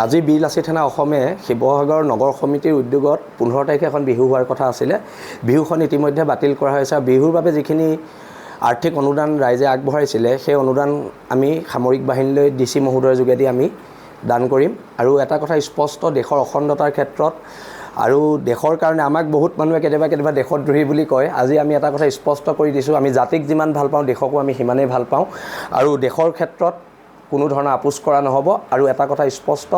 আজি বীৰ লাচিত সেনা অসমে শিৱসাগৰ নগৰ সমিতিৰ উদ্যোগত 15 তাৰিখে এখন বিহু হোৱাৰ কথা আছিলে। বিহুখন ইতিমধ্যে বাতিল কৰা হৈছে। বিহুৰ বাবে যিখিনি আৰ্থিক অনুদান ৰাইজে আগবঢ়াইছিলে সেই অনুদান আমি সামৰিক বাহিনীলৈ ডিচি মহোদয়ৰ যোগেদি আমি দান কৰিম। আৰু এটা কথা স্পষ্ট, দেশৰ অখণ্ডতাৰ ক্ষেত্ৰত আৰু দেশৰ কাৰণে আমাক বহুত মানুহে কেতিয়াবা দেশদ্ৰোহী বুলি কয়। আজি আমি এটা কথা স্পষ্ট কৰি দিছোঁ, আমি জাতিক যিমান ভাল পাওঁ দেশকো আমি সিমানেই ভাল পাওঁ। আৰু দেশৰ ক্ষেত্ৰত কোনো ধৰণৰ আপোচ কৰা নহ'ব। আৰু এটা কথা স্পষ্ট,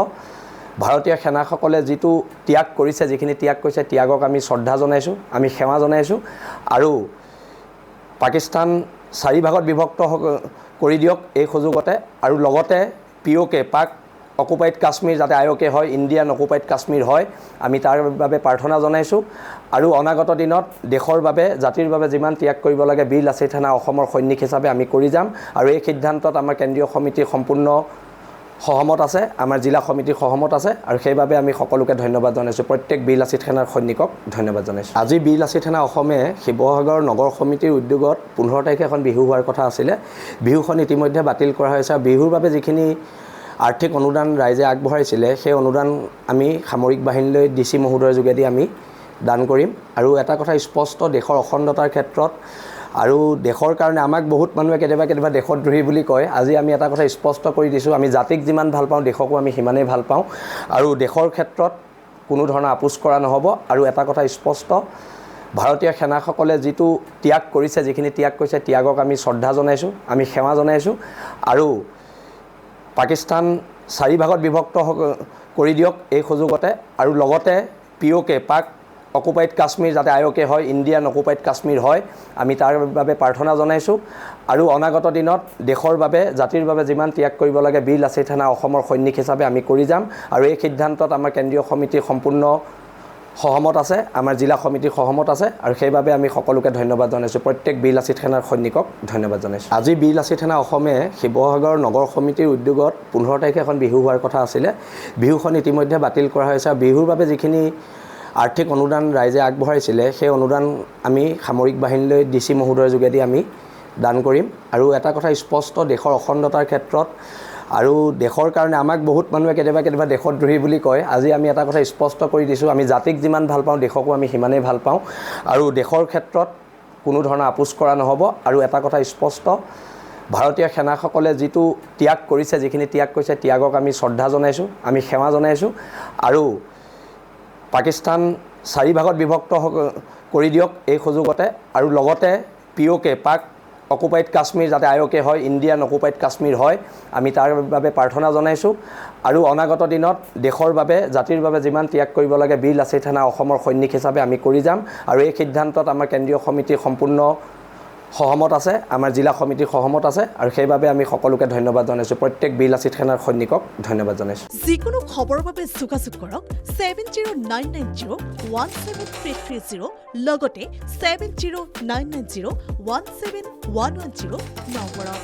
ভাৰতীয় সেনাসকলে যিটো ত্যাগ কৰিছে, যিখিনি ত্যাগ কৰিছে, ত্যাগক আমি শ্ৰদ্ধা জনাইছোঁ, আমি সেৱা জনাইছোঁ। আৰু পাকিস্তান 4 ভাগত বিভক্ত কৰি দিয়ক এই সুযোগতে। আৰু লগতে POK পাক অকুপাইড কাশ্মীৰ যাতে IOK হয়, ইণ্ডিয়ান অকুপাইড কাশ্মীৰ হয়, আমি তাৰ বাবে প্ৰাৰ্থনা জনাইছোঁ। আৰু অনাগত দিনত দেশৰ বাবে, জাতিৰ বাবে যিমান ত্যাগ কৰিব লাগে বীৰ লাচিত সেনা অসমৰ সৈনিক হিচাপে আমি কৰি যাম। আৰু এই সিদ্ধান্তত আমাৰ কেন্দ্ৰীয় সমিতিৰ সম্পূৰ্ণ সহমত আছে, আমাৰ জিলা সমিতিৰ সহমত আছে। আৰু সেইবাবে আমি সকলোকে ধন্যবাদ জনাইছোঁ, প্ৰত্যেক বীৰ লাচিত সেনাৰ সৈনিকক ধন্যবাদ জনাইছোঁ। আজি বীৰ লাচিত সেনা অসমে শিৱসাগৰ নগৰ সমিতিৰ উদ্যোগত 15 তাৰিখে এখন বিহু হোৱাৰ কথা আছিলে। বিহুখন ইতিমধ্যে বাতিল কৰা হৈছে। বিহুৰ বাবে যিখিনি আৰ্থিক অনুদান ৰাইজে আগবঢ়াইছিলে সেই অনুদান আমি সামৰিক বাহিনীলৈ ডিচি মহোদয়ৰ যোগেদি আমি দান কৰিম। আৰু এটা কথা স্পষ্ট, দেশৰ অখণ্ডতাৰ ক্ষেত্ৰত আৰু দেশৰ কাৰণে আমাক বহুত মানুহে কেতিয়াবা দেশদ্ৰোহী বুলি কয়। আজি আমি এটা কথা স্পষ্ট কৰি দিছোঁ, আমি জাতিক যিমান ভাল পাওঁ দেশকো আমি সিমানেই ভাল পাওঁ। আৰু দেশৰ ক্ষেত্ৰত কোনো ধৰণৰ আপোচ কৰা নহ'ব। আৰু এটা কথা স্পষ্ট, ভাৰতীয় সেনাসকলে যিটো ত্যাগ কৰিছে, যিখিনি ত্যাগ কৰিছে, ত্যাগক আমি শ্ৰদ্ধা জনাইছোঁ, আমি সেৱা জনাইছোঁ। আৰু পাকিস্তান 4 ভাগত বিভক্ত কৰি দিয়ক এই সুযোগতে। আৰু লগতে POK পাক অকুপাইড কাশ্মীৰ যাতে IOK হয়, ইণ্ডিয়ান অকুপাইড কাশ্মীৰ হয়, আমি তাৰ বাবে প্ৰাৰ্থনা জনাইছোঁ। আৰু অনাগত দিনত দেশৰ বাবে, জাতিৰ বাবে যিমান ত্যাগ কৰিব লাগে বীৰ লাচিত সেনা অসমৰ সৈনিক হিচাপে আমি কৰি যাম। আৰু এই সিদ্ধান্তত আমাৰ কেন্দ্ৰীয় সমিতিৰ সম্পূৰ্ণ সহমত আছে, আমাৰ জিলা সমিতিৰ সহমত আছে। আৰু সেইবাবে আমি সকলোকে ধন্যবাদ জনাইছোঁ, প্ৰত্যেক বীৰ লাচিত সেনাৰ সৈনিকক ধন্যবাদ জনাইছোঁ। আজি বীৰ লাচিত সেনা অসমে শিৱসাগৰ নগৰ সমিতিৰ উদ্যোগত 15 তাৰিখে এখন বিহু হোৱাৰ কথা আছিলে। বিহুখন ইতিমধ্যে বাতিল কৰা হৈছে। বিহুৰ বাবে যিখিনি আৰ্থিক অনুদান ৰাইজে আগবঢ়াইছিলে সেই অনুদান আমি সামৰিক বাহিনীলৈ ডিচি মহোদয়ৰ যোগেদি আমি দান কৰিম। আৰু এটা কথা স্পষ্ট, দেশৰ অখণ্ডতাৰ ক্ষেত্ৰত আৰু দেশৰ কাৰণে আমাক বহুত মানুহে কেতিয়াবা দেশদ্ৰোহী বুলি কয়। আজি আমি এটা কথা স্পষ্ট কৰি দিছোঁ, আমি জাতিক যিমান ভাল পাওঁ দেশকো আমি সিমানেই ভাল পাওঁ। আৰু দেশৰ ক্ষেত্ৰত কোনো ধৰণৰ আপোচ কৰা নহ'ব। আৰু এটা কথা স্পষ্ট, ভাৰতীয় সেনাসকলে যিটো ত্যাগ কৰিছে, যিখিনি ত্যাগ কৰিছে, ত্যাগক আমি শ্ৰদ্ধা জনাইছোঁ, আমি সেৱা জনাইছোঁ। আৰু পাকিস্তান 4 ভাগত বিভক্ত কৰি দিয়ক এই সুযোগতে। আৰু লগতে POK পাক অকুপাইড কাশ্মীৰ যাতে IOK হয়, ইণ্ডিয়ান অকুপাইড কাশ্মীৰ হয়, আমি তাৰ বাবে প্ৰাৰ্থনা জনাইছোঁ। আৰু অনাগত দিনত দেশৰ বাবে, জাতিৰ বাবে যিমান ত্যাগ কৰিব লাগে বীৰ লাচিত সেনা অসমৰ সৈনিক হিচাপে আমি কৰি যাম। আৰু এই সিদ্ধান্তত আমাৰ কেন্দ্ৰীয় সমিতিৰ সম্পূৰ্ণ সহমত আছে, আমাৰ জিলা সমিতিৰ সহমত আছে। আৰু সেইবাবে আমি সকলোকে ধন্যবাদ জনাইছোঁ, প্ৰত্যেক বীৰ লাচিত সেনাৰ সৈনিকক ধন্যবাদ জনাইছোঁ। যিকোনো খবৰৰ বাবে যোগাযোগ কৰক 7099017330 লগতে 7099017110 নম্বৰত।